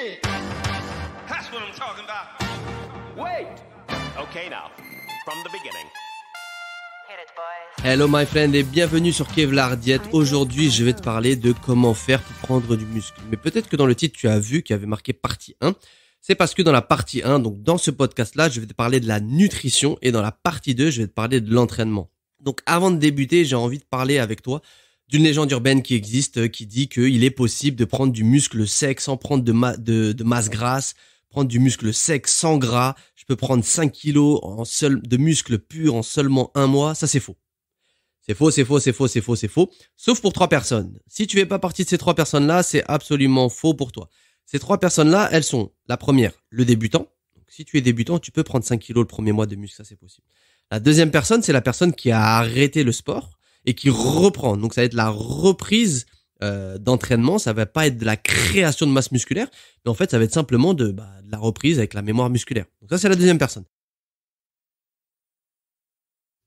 shit. That's what I'm talking about. Wait. Okay, now, from the beginning. Hello my friend et bienvenue sur Kevlar Diet. Aujourd'hui je vais te parler de comment faire pour prendre du muscle. Mais peut-être que dans le titre tu as vu qu'il y avait marqué partie 1. C'est parce que dans la partie 1, donc dans ce podcast là, je vais te parler de la nutrition et dans la partie 2, je vais te parler de l'entraînement. Donc avant de débuter, j'ai envie de parler avec toi d'une légende urbaine qui existe, qui dit qu'il est possible de prendre du muscle sec sans prendre de masse grasse, prendre du muscle sec sans gras. Je peux prendre 5 kilos de muscle pur en seulement un mois. Ça, c'est faux. C'est faux. Sauf pour 3 personnes. Si tu fais pas partie de ces 3 personnes-là, c'est absolument faux pour toi. Ces 3 personnes-là, elles sont la première, le débutant. Donc, si tu es débutant, tu peux prendre 5 kilos le premier mois de muscle. Ça, c'est possible. La deuxième personne, c'est la personne qui a arrêté le sport et qui reprend. Donc, ça va être la reprise d'entraînement. Ça va pas être de la création de masse musculaire, mais en fait, ça va être simplement de la reprise avec la mémoire musculaire. Donc ça, c'est la deuxième personne.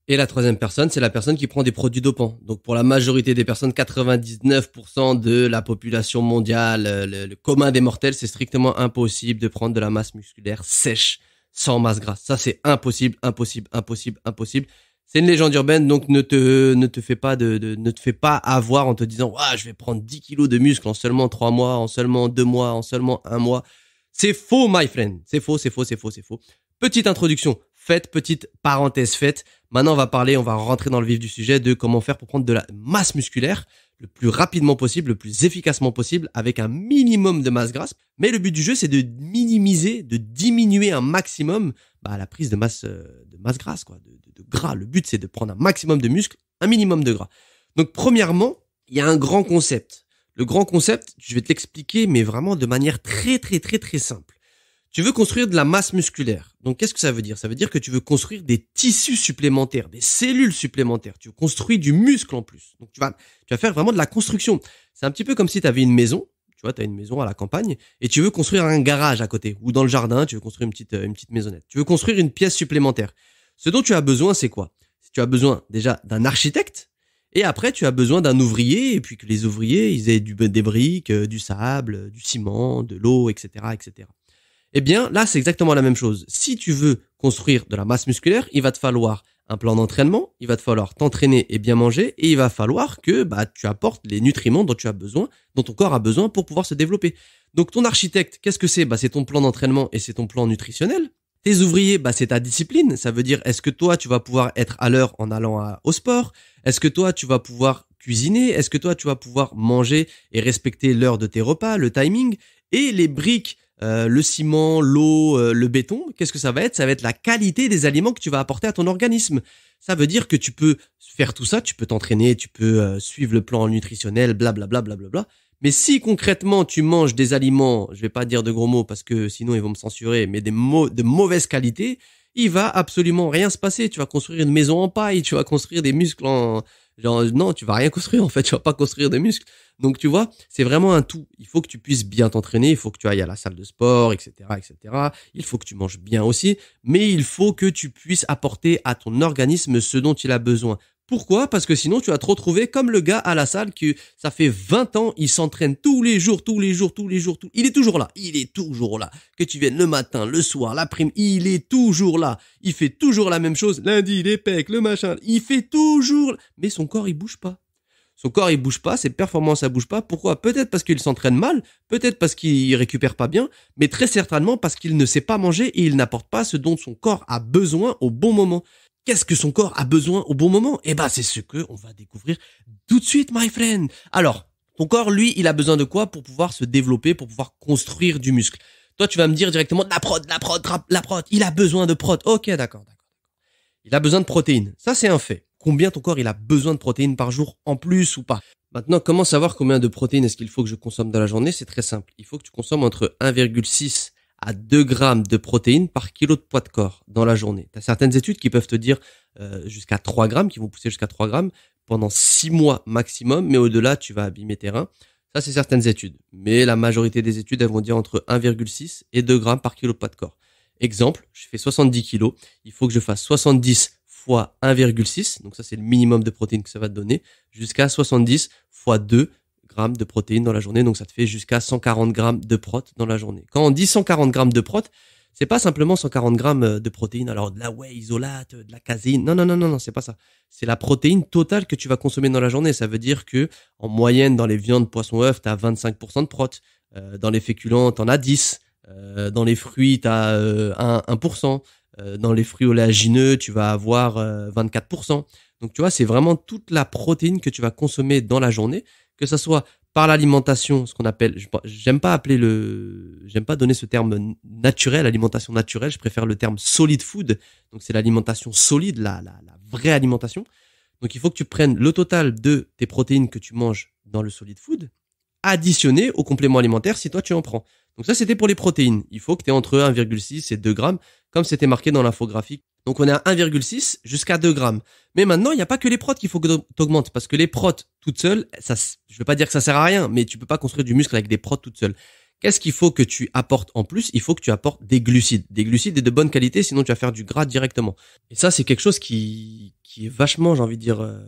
Et la troisième personne, c'est la personne qui prend des produits dopants. Donc pour la majorité des personnes, 99% de la population mondiale, le commun des mortels, c'est strictement impossible de prendre de la masse musculaire sèche, sans masse grasse. Ça, c'est impossible. C'est une légende urbaine, donc ne te fais pas avoir en te disant je vais prendre 10 kilos de muscle en seulement 3 mois, en seulement 2 mois, en seulement 1 mois. C'est faux, my friend. C'est faux. Petite introduction faite, petite parenthèse faite. Maintenant, on va rentrer dans le vif du sujet de comment faire pour prendre de la masse musculaire le plus rapidement possible, le plus efficacement possible, avec un minimum de masse grasse. Mais le but du jeu, c'est de minimiser, de diminuer un maximum la prise de masse grasse, quoi, de gras. Le but, c'est de prendre un maximum de muscle, un minimum de gras. Donc, premièrement, il y a un grand concept. Le grand concept, je vais te l'expliquer, mais vraiment de manière très simple. Tu veux construire de la masse musculaire. Donc, qu'est-ce que ça veut dire? Ça veut dire que tu veux construire des tissus supplémentaires, des cellules supplémentaires. Tu veux construire du muscle en plus. Donc, tu vas faire vraiment de la construction. C'est un petit peu comme si tu avais une maison. Tu vois, tu as une maison à la campagne et tu veux construire un garage à côté ou dans le jardin, tu veux construire une petite maisonnette. Tu veux construire une pièce supplémentaire. Ce dont tu as besoin, c'est quoi? Tu as besoin déjà d'un architecte et après tu as besoin d'un ouvrier et puis que les ouvriers, ils aient des briques, du sable, du ciment, de l'eau, etc., etc. Eh bien, là, c'est exactement la même chose. Si tu veux construire de la masse musculaire, il va te falloir un plan d'entraînement, il va te falloir t'entraîner et bien manger, et il va falloir que tu apportes les nutriments dont tu as besoin, dont ton corps a besoin pour pouvoir se développer. Donc ton architecte, qu'est-ce que c'est? C'est ton plan d'entraînement et c'est ton plan nutritionnel. Tes ouvriers, c'est ta discipline. Ça veut dire, est-ce que toi, tu vas pouvoir être à l'heure en allant au sport? Est-ce que toi, tu vas pouvoir cuisiner? Est-ce que toi, tu vas pouvoir manger et respecter l'heure de tes repas, le timing? Et les briques, le ciment, l'eau, le béton, qu'est-ce que ça va être? Ça va être la qualité des aliments que tu vas apporter à ton organisme. Ça veut dire que tu peux faire tout ça, tu peux t'entraîner, tu peux suivre le plan nutritionnel, blablabla. Mais si concrètement tu manges des aliments, je vais pas dire de gros mots parce que sinon ils vont me censurer, mais de mauvaise qualité, il va absolument rien se passer. Tu vas construire une maison en paille, tu vas construire des muscles non, tu vas rien construire en fait, tu vas pas construire des muscles. Donc tu vois, c'est vraiment un tout. Il faut que tu puisses bien t'entraîner, il faut que tu ailles à la salle de sport, etc., etc. Il faut que tu manges bien aussi, mais il faut que tu puisses apporter à ton organisme ce dont il a besoin. Pourquoi? Parce que sinon tu vas te retrouver comme le gars à la salle que ça fait 20 ans, il s'entraîne tous les jours. Il est toujours là. Que tu viennes le matin, le soir, l'après-midi, il est toujours là. Il fait toujours la même chose. Lundi, les pecs, le machin, il fait toujours, mais son corps il bouge pas. Ses performances ça bouge pas. Pourquoi? Peut-être parce qu'il s'entraîne mal, peut-être parce qu'il récupère pas bien, mais très certainement parce qu'il ne sait pas manger et il n'apporte pas ce dont son corps a besoin au bon moment. Qu'est-ce que son corps a besoin au bon moment? C'est ce que on va découvrir tout de suite, my friend. Alors, ton corps, lui, il a besoin de quoi pour pouvoir se développer, pour pouvoir construire du muscle? Toi, tu vas me dire directement la prod. Il a besoin de prod. Ok, d'accord. Il a besoin de protéines. Ça, c'est un fait. Combien ton corps, il a besoin de protéines par jour en plus ou pas? Maintenant, comment savoir combien de protéines est-ce qu'il faut que je consomme dans la journée? C'est très simple. Il faut que tu consommes entre 1,6 à 2 grammes de protéines par kilo de poids de corps dans la journée. Tu as certaines études qui peuvent te dire jusqu'à 3 grammes, qui vont pousser jusqu'à 3 grammes pendant 6 mois maximum, mais au-delà, tu vas abîmer tes reins. Ça, c'est certaines études. Mais la majorité des études, elles vont dire entre 1,6 et 2 grammes par kilo de poids de corps. Exemple, je fais 70 kilos, il faut que je fasse 70 fois 1,6, donc ça c'est le minimum de protéines que ça va te donner, jusqu'à 70 fois 2 grammes de protéines dans la journée. Donc, ça te fait jusqu'à 140 grammes de prot dans la journée. Quand on dit 140 grammes de prot, c'est pas simplement 140 grammes de protéines. Alors, de la whey isolate, de la caséine. Non, c'est pas ça. C'est la protéine totale que tu vas consommer dans la journée. Ça veut dire que, en moyenne, dans les viandes, poissons, œufs, t'as 25% de prot. Dans les féculents, t'en as 10. Dans les fruits, t'as 1%. Dans les fruits oléagineux, tu vas avoir 24%. Donc, tu vois, c'est vraiment toute la protéine que tu vas consommer dans la journée, que ça soit par l'alimentation, ce qu'on appelle, j'aime pas donner ce terme naturel, alimentation naturelle, je préfère le terme solid food. Donc, c'est l'alimentation solide, la vraie alimentation. Donc, il faut que tu prennes le total de tes protéines que tu manges dans le solid food, additionné au complément alimentaire si toi tu en prends. Donc ça, c'était pour les protéines. Il faut que tu aies entre 1,6 et 2 grammes, comme c'était marqué dans l'infographie. Donc on est à 1,6 jusqu'à 2 grammes. Mais maintenant, il n'y a pas que les protes qu'il faut que tu augmentes, parce que les protes toutes seules, ça, je veux pas dire que ça sert à rien, mais tu peux pas construire du muscle avec des protes toutes seules. Qu'est-ce qu'il faut que tu apportes en plus? Il faut que tu apportes des glucides et de bonne qualité, sinon tu vas faire du gras directement. Et ça, c'est quelque chose qui est vachement, j'ai envie de dire,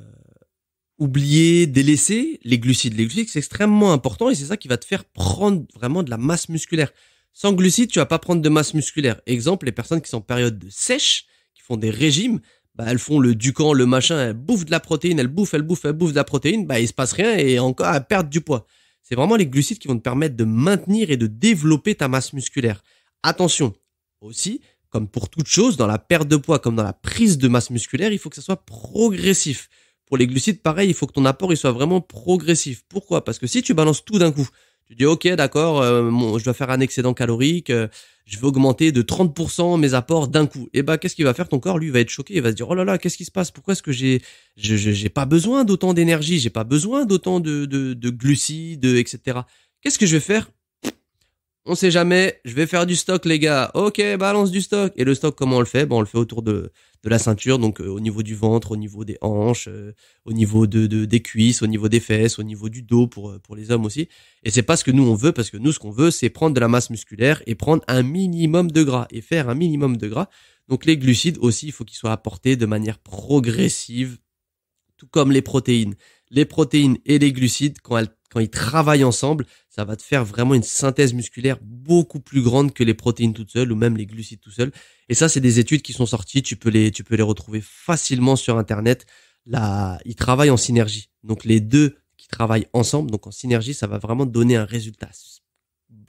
oublié, délaissé. Les glucides, c'est extrêmement important et c'est ça qui va te faire prendre vraiment de la masse musculaire. Sans glucides, tu vas pas prendre de masse musculaire. Exemple, les personnes qui sont en période de sèche, qui font des régimes, bah, elles font le Ducan, le machin, elles bouffent de la protéine, elles bouffent de la protéine, bah, il se passe rien et encore, elles perdent du poids. C'est vraiment les glucides qui vont te permettre de maintenir et de développer ta masse musculaire. Attention, aussi, comme pour toute chose, dans la perte de poids, comme dans la prise de masse musculaire, il faut que ça soit progressif. Pour les glucides, pareil, il faut que ton apport il soit vraiment progressif. Pourquoi? Parce que si tu balances tout d'un coup, tu dis ok, d'accord, je dois faire un excédent calorique, je vais augmenter de 30% mes apports d'un coup. Et bah qu'est-ce qu'il va faire ton corps? Lui, il va être choqué, il va se dire oh là là, qu'est-ce qui se passe? Pourquoi est-ce que j'ai pas besoin d'autant d'énergie, j'ai pas besoin d'autant de glucides, etc. Qu'est-ce que je vais faire? On sait jamais, je vais faire du stock les gars. Ok, balance du stock. Et le stock, comment on le fait? On le fait autour de la ceinture, donc au niveau du ventre, au niveau des hanches, au niveau des cuisses, au niveau des fesses, au niveau du dos pour les hommes aussi. Et c'est pas ce que nous on veut, parce que nous ce qu'on veut c'est prendre de la masse musculaire et prendre un minimum de gras et faire un minimum de gras. Donc les glucides aussi, il faut qu'ils soient apportés de manière progressive, tout comme les protéines. Les protéines et les glucides, quand ils travaillent ensemble, ça va te faire vraiment une synthèse musculaire beaucoup plus grande que les protéines toutes seules ou même les glucides tout seuls. Et ça, c'est des études qui sont sorties. Tu peux les retrouver facilement sur Internet. Là, ils travaillent en synergie. Donc, les deux qui travaillent ensemble, donc en synergie, ça va vraiment donner un résultat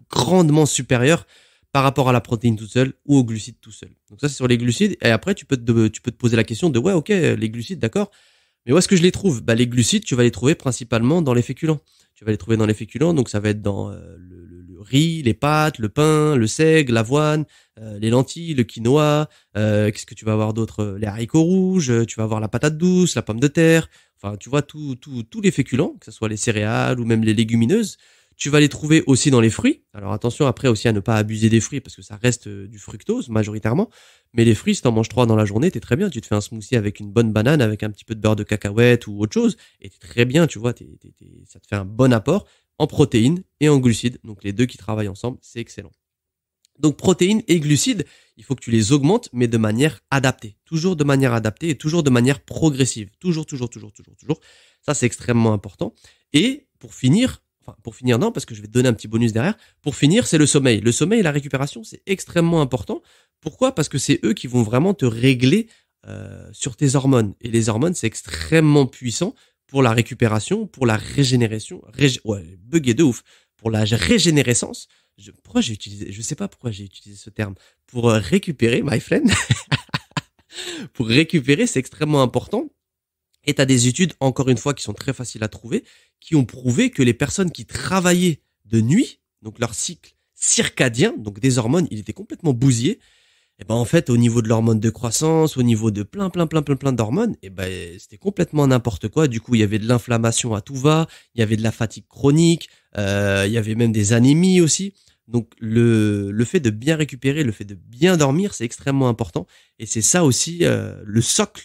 grandement supérieur par rapport à la protéine toute seule ou aux glucides tout seul. Donc ça, c'est sur les glucides. Et après, tu peux te poser la question de ouais, ok, les glucides, d'accord. Mais où est-ce que je les trouve? Les glucides, tu vas les trouver principalement dans les féculents. Tu vas les trouver dans les féculents, donc ça va être dans le riz, les pâtes, le pain, le seigle, l'avoine, les lentilles, le quinoa. Qu'est-ce que tu vas avoir d'autre? Les haricots rouges, tu vas avoir la patate douce, la pomme de terre. Enfin, tu vois tous les féculents, que ce soit les céréales ou même les légumineuses. Tu vas les trouver aussi dans les fruits. Alors attention après aussi à ne pas abuser des fruits parce que ça reste du fructose majoritairement. Mais les fruits, si t'en manges 3 dans la journée, t'es très bien. Tu te fais un smoothie avec une bonne banane, avec un petit peu de beurre de cacahuète ou autre chose, et t'es très bien, tu vois, ça te fait un bon apport en protéines et en glucides. Donc les deux qui travaillent ensemble, c'est excellent. Donc protéines et glucides, il faut que tu les augmentes, mais de manière adaptée. Toujours de manière adaptée et toujours de manière progressive. Toujours. Ça, c'est extrêmement important. Et pour finir non, parce que je vais te donner un petit bonus derrière. Pour finir, c'est le sommeil. Le sommeil et la récupération, c'est extrêmement important. Pourquoi? Parce que c'est eux qui vont vraiment te régler sur tes hormones. Et les hormones, c'est extrêmement puissant pour la récupération, pour la régénération. Bugué de ouf. Pour la régénérescence. Je sais pas pourquoi j'ai utilisé ce terme. Pour récupérer, my friend. Pour récupérer, c'est extrêmement important. Et tu as des études, encore une fois, qui sont très faciles à trouver, qui ont prouvé que les personnes qui travaillaient de nuit, donc leur cycle circadien, donc des hormones, il était complètement bousillé. Et en fait, au niveau de l'hormone de croissance, au niveau de plein d'hormones, c'était complètement n'importe quoi. Du coup, il y avait de l'inflammation à tout va, il y avait de la fatigue chronique, il y avait même des anémies aussi. Donc le fait de bien récupérer, le fait de bien dormir, c'est extrêmement important. Et c'est ça aussi le socle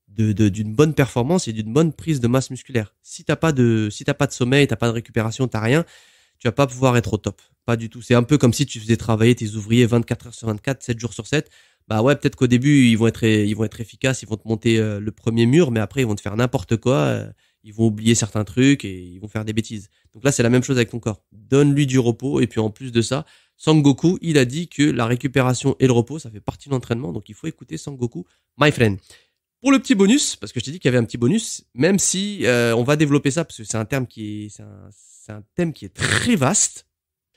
d'une bonne performance et d'une bonne prise de masse musculaire. Si t'as pas de sommeil, t'as pas de récupération, t'as rien, tu vas pas pouvoir être au top. Pas du tout. C'est un peu comme si tu faisais travailler tes ouvriers 24 heures sur 24, 7 jours sur 7. Peut-être qu'au début, ils vont être efficaces, ils vont te monter le premier mur, mais après, ils vont te faire n'importe quoi. ils vont oublier certains trucs et ils vont faire des bêtises. Donc là, c'est la même chose avec ton corps. Donne-lui du repos et puis en plus de ça, Sangoku, il a dit que la récupération et le repos, ça fait partie de l'entraînement. Donc il faut écouter Sangoku, my friend. Pour le petit bonus, parce que je t'ai dit qu'il y avait un petit bonus, même si on va développer ça parce que c'est un thème qui est très vaste.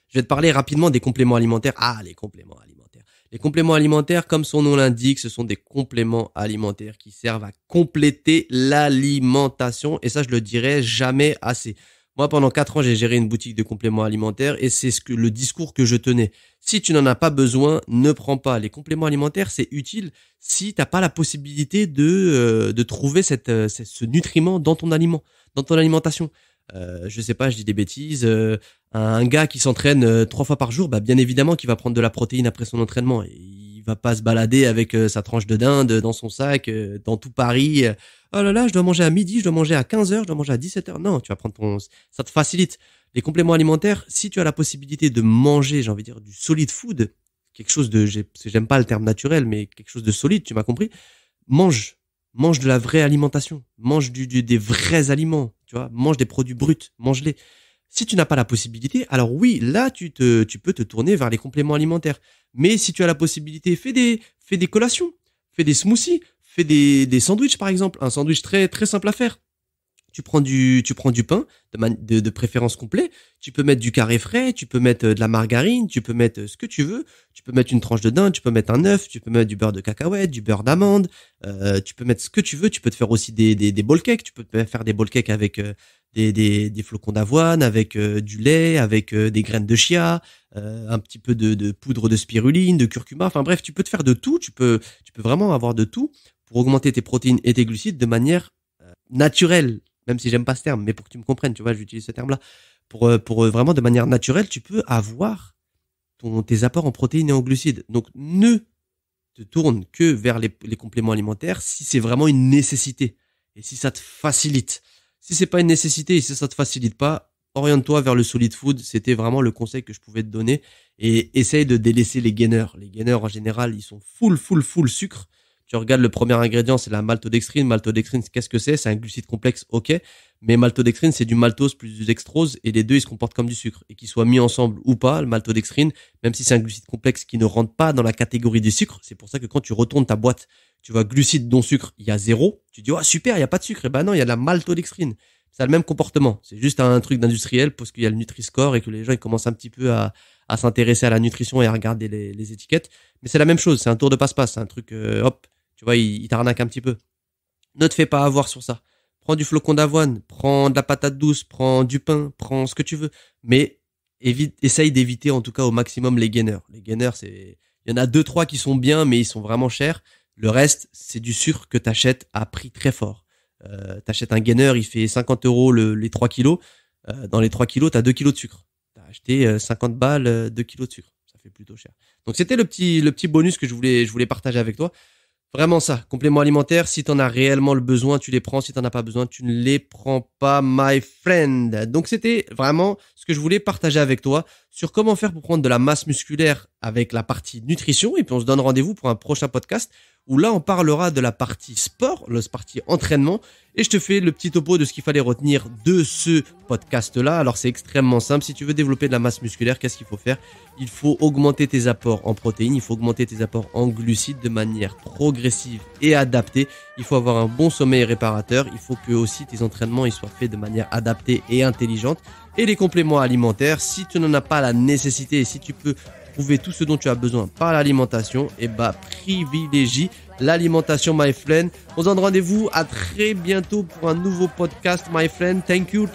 Je vais te parler rapidement des compléments alimentaires. Ah, les compléments alimentaires. Les compléments alimentaires, comme son nom l'indique, ce sont des compléments alimentaires qui servent à compléter l'alimentation. Et ça, je le dirai jamais assez. Moi, pendant 4 ans, j'ai géré une boutique de compléments alimentaires et c'est le discours que je tenais. Si tu n'en as pas besoin, ne prends pas. Les compléments alimentaires, c'est utile si t'as pas la possibilité de trouver ce nutriment dans ton aliment, dans ton alimentation. Je sais pas, je dis des bêtises. Un gars qui s'entraîne 3 fois par jour, bah bien évidemment qu'il va prendre de la protéine après son entraînement. Et il va pas se balader avec sa tranche de dinde dans son sac, dans tout Paris. Oh là là, je dois manger à midi, je dois manger à 15h, je dois manger à 17h. Non, tu vas prendre ça te facilite. Les compléments alimentaires, si tu as la possibilité de manger, j'ai envie de dire du solid food, quelque chose j'aime pas le terme naturel, mais quelque chose de solide, tu m'as compris. Mange de la vraie alimentation, mange des vrais aliments, tu vois, mange des produits bruts, mange-les. Si tu n'as pas la possibilité, alors oui, là tu peux te tourner vers les compléments alimentaires. Mais si tu as la possibilité, fais des collations, fais des smoothies, fais des sandwichs par exemple, un sandwich très très simple à faire. Tu prends du pain de préférence complet, tu peux mettre du carré frais, tu peux mettre de la margarine, tu peux mettre ce que tu veux, tu peux mettre une tranche de dinde, tu peux mettre un œuf, tu peux mettre du beurre de cacahuète, du beurre d'amande, tu peux mettre ce que tu veux, tu peux te faire aussi des bowl cakes, tu peux te faire des bowl cakes avec des flocons d'avoine, avec du lait, avec des graines de chia, un petit peu de poudre de spiruline, de curcuma, enfin bref, tu peux te faire de tout, tu peux vraiment avoir de tout pour augmenter tes protéines et tes glucides de manière naturelle. Même si j'aime pas ce terme, mais pour que tu me comprennes, tu vois, j'utilise ce terme-là. Pour vraiment de manière naturelle, tu peux avoir tes apports en protéines et en glucides. Donc, ne te tourne que vers les compléments alimentaires si c'est vraiment une nécessité et si ça te facilite. Si c'est pas une nécessité et si ça te facilite pas, oriente-toi vers le solid food. C'était vraiment le conseil que je pouvais te donner et essaye de délaisser les gainers. Les gainers, en général, ils sont full sucre. Tu regardes le premier ingrédient, c'est la maltodextrine. Maltodextrine, qu'est-ce que c'est? C'est un glucide complexe, ok. Mais maltodextrine, c'est du maltose plus du dextrose et les deux, ils se comportent comme du sucre. Et qu'ils soient mis ensemble ou pas, le maltodextrine, même si c'est un glucide complexe qui ne rentre pas dans la catégorie du sucre, c'est pour ça que quand tu retournes ta boîte, tu vois glucides dont sucre, il y a 0. Tu dis, oh super, il y a pas de sucre. Et ben non, il y a de la maltodextrine. Ça a le même comportement. C'est juste un truc d'industriel parce qu'il y a le Nutri-Score et que les gens, ils commencent un petit peu à s'intéresser à la nutrition et à regarder les étiquettes. Mais c'est la même chose. C'est un tour de passe-passe. C'est un truc, hop. Tu vois, il t'arnaque un petit peu. Ne te fais pas avoir sur ça. Prends du flocon d'avoine, prends de la patate douce, prends du pain, prends ce que tu veux. Mais essaye d'éviter en tout cas au maximum les gainers. Les gainers, il y en a 2-3 qui sont bien, mais ils sont vraiment chers. Le reste, c'est du sucre que t'achètes à prix très fort. T'achètes un gainer, il fait 50 € les 3 kilos. Dans les 3 kilos, t'as 2 kilos de sucre. T'as acheté 50 balles, 2 kilos de sucre. Ça fait plutôt cher. Donc c'était le petit bonus que je voulais partager avec toi. Vraiment ça, compléments alimentaires, si t'en as réellement le besoin, tu les prends, si t'en as pas besoin, tu ne les prends pas, my friend. Donc c'était vraiment ce que je voulais partager avec toi sur comment faire pour prendre de la masse musculaire avec la partie nutrition, et puis on se donne rendez-vous pour un prochain podcast où là on parlera de la partie sport, la partie entraînement, et je te fais le petit topo de ce qu'il fallait retenir de ce podcast-là. Alors c'est extrêmement simple, si tu veux développer de la masse musculaire, qu'est-ce qu'il faut faire? Il faut augmenter tes apports en protéines, il faut augmenter tes apports en glucides de manière progressive et adaptée. Il faut avoir un bon sommeil réparateur, il faut que aussi tes entraînements ils soient faits de manière adaptée et intelligente. Et les compléments alimentaires, si tu n'en as pas la nécessité et si tu peux trouver tout ce dont tu as besoin par l'alimentation, et privilégie l'alimentation, my friend. On se donne rendez-vous à très bientôt pour un nouveau podcast, my friend. Thank you.